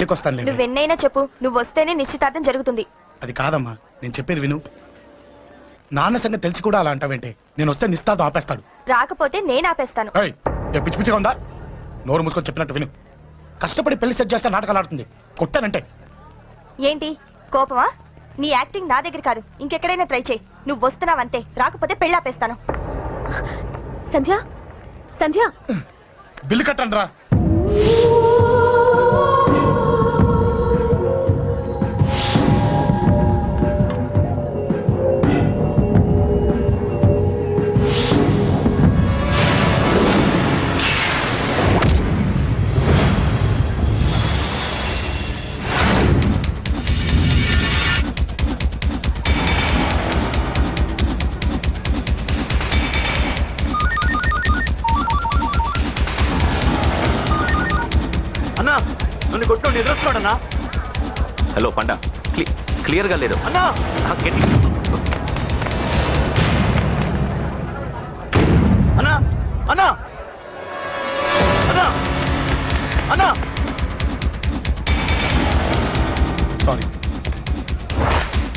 పెళ్లికి వస్తాను. నువ్వెన్నైనా చెప్పు, నువ్వు వస్తేనే నిశ్చితార్థం జరుగుతుంది. అది కాదమ్మా, నేను చెప్పేది విను. నాన్న సంగతి తెలిసి కూడా అలా అంటావేంటే? నేను వస్తే నిశ్చితార్థం ఆపేస్తాడు. రాకపోతే నేను ఆపేస్తాను. పిచ్చి పిచ్చిగా ఉందా? నోరు మూసుకొని చెప్పినట్టు విను. కష్టపడి పెళ్లి సెట్ చేస్తే నాటకాలు ఆడుతుంది. కొట్టానంటే ఏంటి కోపమా? నీ యాక్టింగ్ నా దగ్గర కాదు, ఇంకెక్కడైనా ట్రై చేయి. నువ్వు వస్తున్నావంతే, రాకపోతే పెళ్లి ఆపేస్తాను. సంధ్య, సంధ్య, బిల్లు కట్టండి రా. నిద్రస్తున్నాడన్నా. హలో పండా, క్లియర్ గా లేదు అన్నా. అన్నా అన్నా అన్నా అన్నా సారీ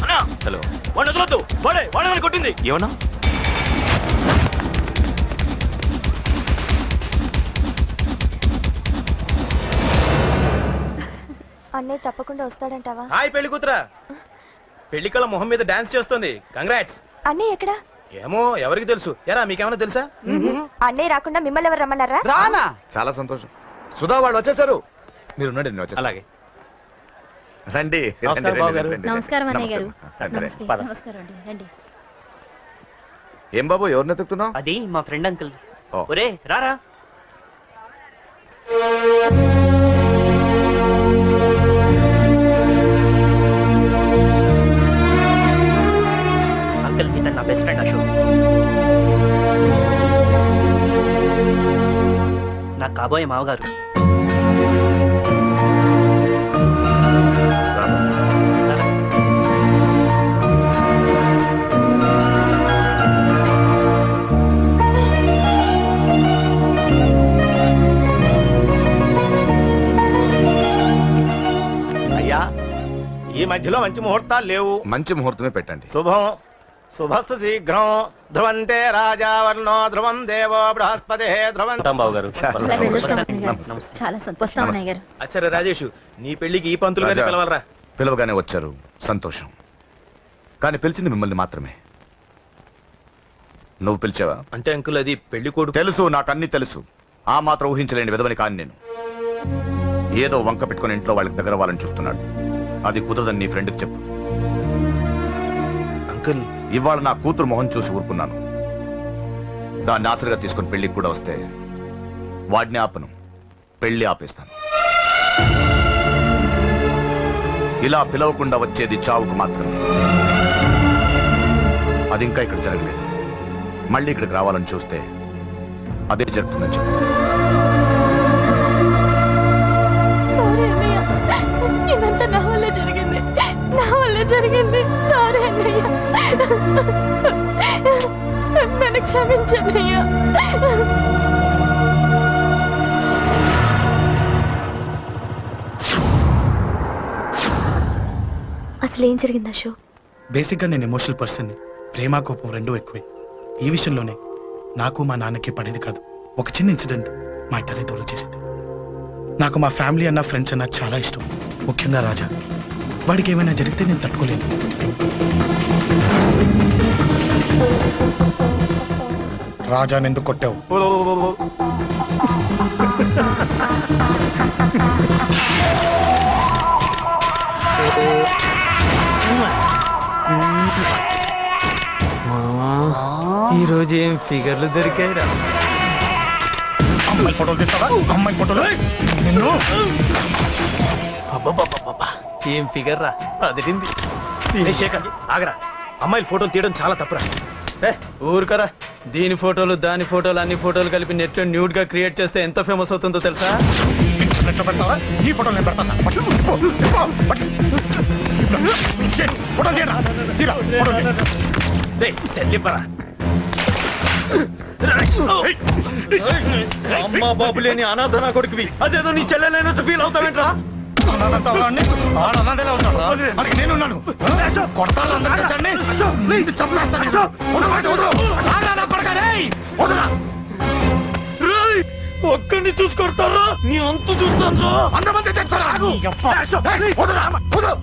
అన్నా. హలో, వాడిని వదలొద్దు. వాడే కొట్టింది. ఏమన్నా? అన్నయ్య తప్పకుండా వస్తాడంటావా? హాయ్ పెళ్లి కూతురా. పెళ్లి కళ మొహం మీద డాన్స్ చేస్తుంది. కంగ్రాట్స్. అన్నయ్య ఎక్కడా? ఏమో, ఎవరికి తెలుసు. ఎరా, మీకేమైనా తెలుసా? అన్నయ్య రాకుండా మిమ్మల్ని ఎవరు రమ్మన్నారా? రానా? చాలా సంతోషం. సుధా వాళ్ళు వచ్చేసారు. మీరు ఉండండి, నేను వచ్చేస్తా. అలాగే. రండి. నమస్కారం అన్నయ్య గారు. పద. నమస్కారం అండి, రండి. ఏం బాబు, ఎవరిని ఎత్తుకుతున్నావు? అది మా ఫ్రెండ్ అంకుల్. ఓ. ఒరే రారా. అంకుల్, ఇతను నా బెస్ట్ ఫ్రెండ్ అశోక్. నా కాబోయే మావగారు. అయ్యా, ఈ మధ్యలో మంచి ముహూర్తాలు లేవు. మంచి ముహూర్తమే పెట్టండి. శుభం శుభస్తు శీఘ్రం. ధ్రువంతే రాజావర్ణో ధ్రువం దేవో బృహస్పతి ధ్రువం. అలా వెళ్ళొస్తాం అన్నయ్య గారు. చాలా సంతోషం అన్నయ్య గారు. అచ్చరే రాజేషు, నీ పెళ్లికి ఈ పంతులు గారిని రాజా, పిలవాలరా. పిలవగానే వచ్చారు, సంతోషం. కానీ పిలిచింది మిమ్మల్ని మాత్రమే. నువ్వు పిలిచావా? అంటే అంకుల్, అది పెళ్లి కొడుకు. తెలుసు, నాకు అన్ని తెలుసు. ఆ మాత్రం ఊహించలేని విధవని కాని నేను. ఏదో వంక పెట్టుకుని ఇంట్లో వాళ్ళకి దగ్గర వాళ్ళని చూస్తున్నాడు. అది కుదరదని నీ ఫ్రెండ్కి చెప్పు. అంకుల్, ఇవాళ నా కూతురు మొహం చూసి ఊరుకున్నాను. దాన్ని ఆసరిగా తీసుకుని పెళ్లికి కూడా వస్తే వాడిని ఆపను, పెళ్లి ఆపేస్తాను. ఇలా పిలవకుండా వచ్చేది చావుకు మాత్రమే. అది ఇంకా ఇక్కడ జరగలేదు. మళ్ళీ ఇక్కడికి రావాలని చూస్తే అదే జరుగుతుందని చెప్పు. సారీ అన్నయ్య, ఇదంతా నా వల్ల జరిగింది. నా వల్ల జరిగింది. సారీ అన్నయ్య, నన్ను క్షమించన్నయ్య. అసలు ఏం జరిగింది అశోక్? బేసిక్గా నేను ఎమోషనల్ పర్సన్ని. ప్రేమ కోపం రెండూ ఎక్కువే. ఈ విషయంలోనే నాకు మా నాన్నకి పడేది కాదు. ఒక చిన్న ఇన్సిడెంట్ మా ఇద్దరిని దూరం చేసింది. నాకు మా ఫ్యామిలీ అన్న, ఫ్రెండ్స్ అన్న చాలా ఇష్టం. ముఖ్యంగా రాజా. వాడికి ఏమైనా జరిగితే నేను తట్టుకోలేను. రాజాని ఎందుకు కొట్టావు? ఈ రోజు ఏం ఫిగర్లు దొరికాయిరా. అమ్మాయి ఫోటోలు తీస్తావా? అమ్మాయి ఫోటోలు నిన్ను. ఏం ఫిగర్ రా, అదిరింది. శేఖర్ ఆగరా, అమ్మాయిల ఫోటోలు తీయడం చాలా తప్పురా. ఊరుకరా, దీని ఫోటోలు దాని ఫోటోలు అన్ని ఫోటోలు కలిపి నెట్ లో న్యూడ్ గా క్రియేట్ చేస్తే ఎంత ఫేమస్ అవుతుందో తెలుసా? నెట్ లో పెడతావా? ఈ ఫోటోలు నేను పెడతాను. అమ్మా బాబు లేని అనాథనా కొడుకువి, అదేదో నీ చెల్లెలైనట్టు ఫీల్ అవుతావేంట్రా? అనాథంటావురా వాడిని? వాడు అనాథనే అవుతాడురా. వాడికి నేనున్నాను. కొడతాను అందరికీ వచ్చాడిని. నీకు చంపేస్తాను. వదరు వాడిని, వదరు. ఆగ్రా నా కొడుకా, రేయ్. వదరురా. ఒక్కడిని చూసుకొడతారా నీ అంతు చూస్తాను. అంతమంది తెచ్చుకోరా. ఏయ్, వదరురా, వదరు.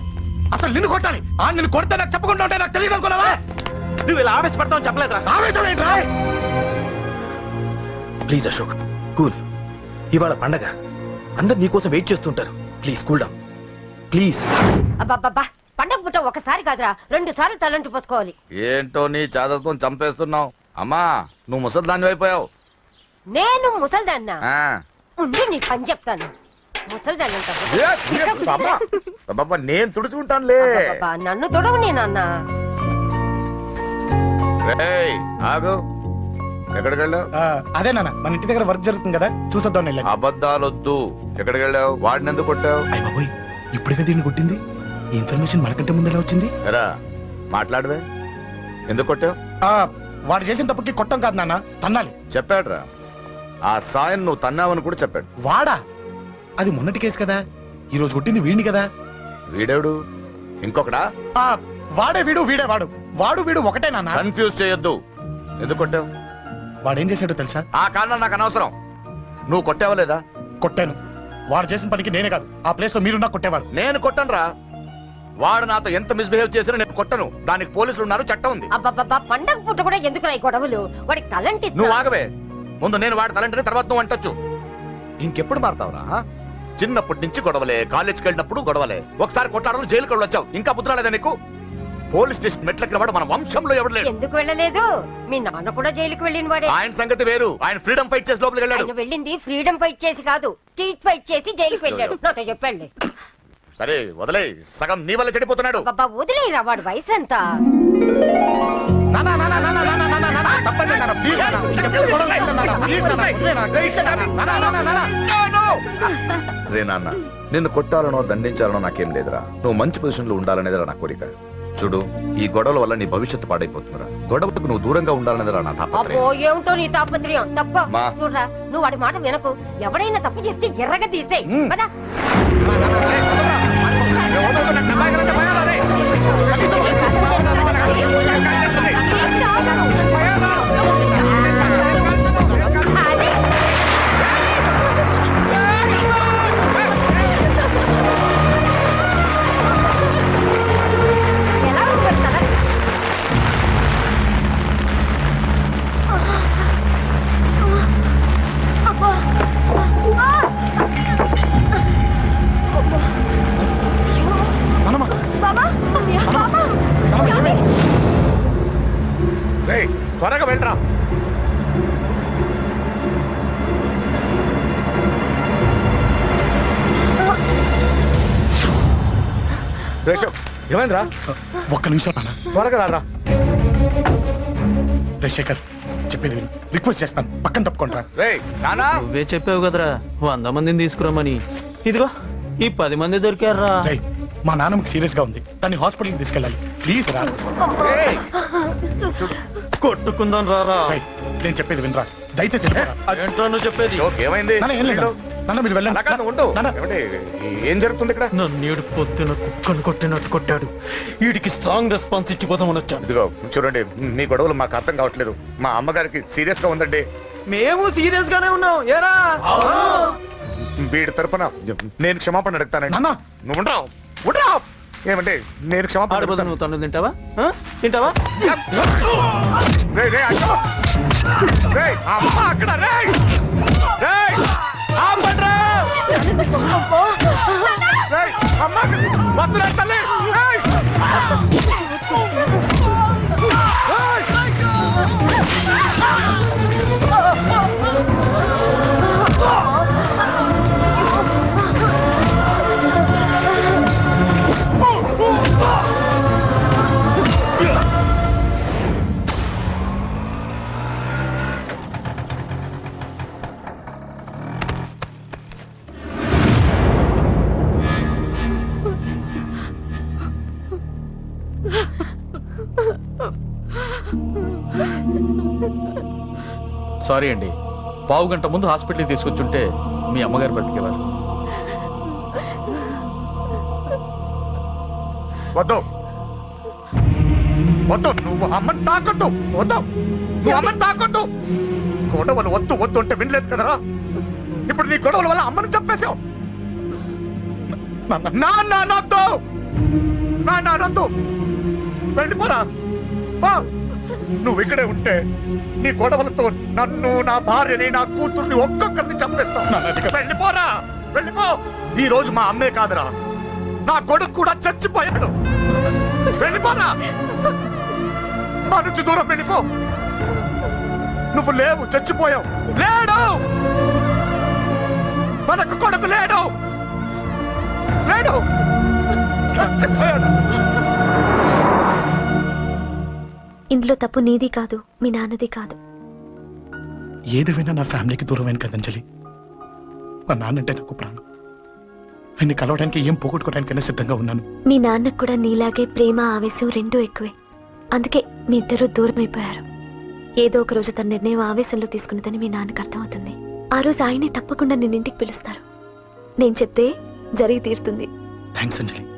అసలు నిన్ను కొట్టాలి. ఆ నిన్ను కొడితే నాకు చెప్పకుండా ఉంటే నాకు తెలియదు అనుకున్నావా? నువ్వు ఇలా ఆవేశపడతావు చెప్పలేదురా. ఆవేశం ఏంట్రా? Please Ashok cool. ఇవాళ పండగ, అందరు నీకోసం వెయిట్ చేస్తుంటారు. Please cool down please. అబ్బబ్బబ్బా, పండగ పుట్ట ఒకసారి కాదురా 2 సార్లు తలంటి పోసుకోవాలి. ఏంటో నీ చాదత్వం చంపేస్తున్నావు. అమ్మా నువ్వు ముసల్దాన్ని అయిపోయావు. నేను ముసల్దాన్నా ఉండి నీ పని చెప్తాను. ముసల్దాన్ని నేను తుడుచుకుంటానులే. నన్ను తొడవు నేనన్న. రేయ్ ఆగు, ఎక్కడికి వెళ్ళావు? అదే నాన్న, మన ఇంటి దగ్గర వర్క్ జరుగుతుంది కదా, చూసొద్దాం వెళ్ళాను. అబద్ధాలొద్దు. ఎక్కడికి వెళ్ళావు? వాడిని ఎందుకు కొట్టావు? అయ్య బాబోయ్, ఇప్పుడుగా దీన్ని కొట్టింది. ఈ ఇన్ఫర్మేషన్ మనకంటే ముందు ఎలా వచ్చింది? ఎరా మాట్లాడవే, ఎందుకు కొట్టావు? వాడు చేసిన తప్పుకి కొట్టం కాదు నాన్న, తన్నాలి. చెప్పాడురా, ఆ సాయం నువ్వు తన్నావని కూడా చెప్పాడు. వాడా? అది మొన్నటి కేసు కదా, ఈ రోజు కొట్టింది వీడిని కదా. వీడేవుడు? ఇంకొకడా? వాడే వీడు, వీడే వాడు. వాడు వీడు ఒకటే నాన్న. కన్ఫ్యూజ్ చేయొద్దు. ఎందుకు కొట్టావు? వాడేం చేశాడో తెలుసా? ఆ కారణం నాకు అనవసరం. నువ్వు కొట్టావా లేదా? కొట్టాను. వాడు చేసిన పనికి నేనే కాదు, ఆ ప్లేస్ లో మీరున్నా కొట్టేవారు. నేను కొట్టనురా. వాడు నాతో ఎంత మిస్బిహేవ్ చేసినా నేను కొట్టను. దానికి పోలీసులు ఉన్నారు, చట్టం ఉంది. అబ్బబ్బబ్బా, పండగ పుట్ట కూడా ఎందుకు రాయి గొడవలు? వాడికి తలంటి నువ్వు ఆగవే. ముందు నేను వాడి తలంటే తర్వాత నువ్వు అంటొచ్చు. ఇంకెప్పుడు మారుతావురా? చిన్నప్పటి నుంచి గొడవలే, కాలేజ్కి వెళ్ళినప్పుడు గొడవలే. ఒకసారి కొట్టాడలు జైలుకి వచ్చావు, ఇంకా బుద్ధరాలేదా నీకు? పోలీస్ స్టేషన్ మెట్లకి వాడు మన వంశంలో ఎవడు లేడు. ఎందుకు వెళ్ళలేదు? మీ నాన్న కూడా జైలుకి వెళ్ళిన వాడే. ఆయన సంగతి వేరు. ఆయన ఫ్రీడమ్ ఫైట్ చేసి లోపలికి వెళ్ళాడు. ఆయన వెళ్ళింది ఫ్రీడమ్ ఫైట్ చేసి కాదు, స్ట్రీట్ ఫైట్ చేసి జైలుకి వెళ్ళాడు. నాతో చెప్పండి. సరే వదిలే, సగం నీ వల్ల చెడిపోతున్నాడు. బాబా వదిలేరా, వాడు వయసు ఎంత? రే నాన్న, నిన్ను కొట్టాలనో దండించాలనో నాకేం లేదురా. నువ్వు మంచి పొజిషన్ లో ఉండాలనేదిరా నా కోరిక. చూడు, ఈ గొడవల వల్ల నీ భవిష్యత్తు పాడైపోతుందిరా. గొడవకు నువ్వు దూరంగా ఉండాలనేదిరా నా తాపత్రయం. అబ్బో, ఏమిటో నీ తాపత్రయం. తప్ప మా. చూడరా, నువ్వు వాడి మాట వినకు. ఎవడైనా తప్పు చేస్తే ఎర్రగా తీసేయ్. పద. రేయ్, త్వరగా వెళ్ళరా. రేషవ్, ఏమైందిరా? ఒక్క నిమిషం నాన్న, త్వరగా రారా. రే శేఖర్, చెప్పేది విను. రిక్వెస్ట్ చేస్తాను, పక్కన తప్పుకుంటారా. రేయ్ నానా, నువ్వే చెప్పావు కదరా 100 మందిని తీసుకురామని. ఇదిగో ఈ 10 మంది దొరికారా. రేయ్, మా నాన్నకి సీరియస్ గా ఉంది, దాన్ని హాస్పిటల్కి తీసుకెళ్ళాలి. ప్లీజ్ రా. రేయ్, కొట్టుకుందాం రారా. రేయ్, నేను చెప్పేది వినరా, దయచేసి వెళ్ళిపోరా. ఏంట్రా నువ్వు చెప్పేది? జోక్ ఏమైంది? నాన్న, ఏం లేదు. నాన్న, మీరు వెళ్ళండి. అలా కాదు, ఉండు. నాన్న. ఏమండి, ఏం జరుగుతుంది ఇక్కడ? నన్ను పొద్దున కుక్కను కొట్టినట్టు కొట్టాడు. వీడికి స్ట్రాంగ్ రెస్పాన్స్ ఇచ్చిపోతామని వచ్చాను. ఇదిగో చూడండి, మీ గొడవలు మాకు అర్థం కావట్లేదు. మా అమ్మగారికి సీరియస్ గా ఉందండి. మేము సీరియస్ గానే ఉన్నాం. ఏరా వీడి తరపున నేను క్షమాపణ అడుగుతానండి. నాన్న. నువ్వు ఉండరావు, ఉండరావు. ఏమంటే నేను క్షమాపణ ఆడబోదు. అడుగుతాను. నువ్వు తను తింటావా? తింటావా? రేయ్, రేయ్, అక్కడ. రేయ్, అమ్మ అక్కడ. రేయ్, రేయ్, ఆపండ్రా. రేయ్, అమ్మ అక్కడ. వద్దురా తల్లి. రేయ్. సారీ అండి, పావు గంట ముందు హాస్పిటల్కి తీసుకొచ్చుంటే మీ అమ్మగారు బ్రతికేవారు. వద్దు వద్దు, నువ్వు అమ్మని తాకొద్దు. వద్దు, నువ్వు అమ్మని తాకొద్దు. గొడవలు వద్దు వద్దు అంటే వినలేదు కదరా. ఇప్పుడు నీ గొడవల వల్ల అమ్మని చంపేశావు. నాన్నొద్దు, నాన్నొద్దు, వెళ్ళిపోరా. నువ్వు ఇక్కడే ఉంటే నీ గొడవలతో నన్ను, నా భార్యని, నా కూతుర్ని ఒక్కొక్కరిని చంపేస్తావు. వెళ్ళిపోరా, వెళ్ళిపో. ఈ రోజు మా అమ్మే కాదురా, నా కొడుకు కూడా చచ్చిపోయాడు. వెళ్ళిపోరా, మా నుంచి దూరం వెళ్ళిపో. నువ్వు లేవు, చచ్చిపోయావు. లేడు, మనకు కొడుకు లేడు, లేడు, చచ్చిపోయాడు. ఇందులో తప్పు నీది కాదు, మీ నాన్నది కాదు. ఏదేమైనా నా ఫ్యామిలీకి దూరమైన కదా అంజలి. మా నాన్నంటే నాకు ప్రాణం. ఆయన్ని కలవడానికి ఏం పోగొట్టుకోవడానికైనా సిద్ధంగా ఉన్నాను. మీ నాన్నకు కూడా నీలాగే ప్రేమ, ఆవేశం రెండూ ఎక్కువే. అందుకే మీ ఇద్దరు దూరం అయిపోయారు. ఏదో ఒక రోజు తన నిర్ణయం ఆవేశంలో తీసుకున్నదని మీ నాన్నకు అర్థమవుతుంది. ఆ రోజు ఆయనే తప్పకుండా నిన్నింటికి పిలుస్తారు. నేను చెప్తే జరిగి తీరుతుంది. థ్యాంక్స్ అంజలి.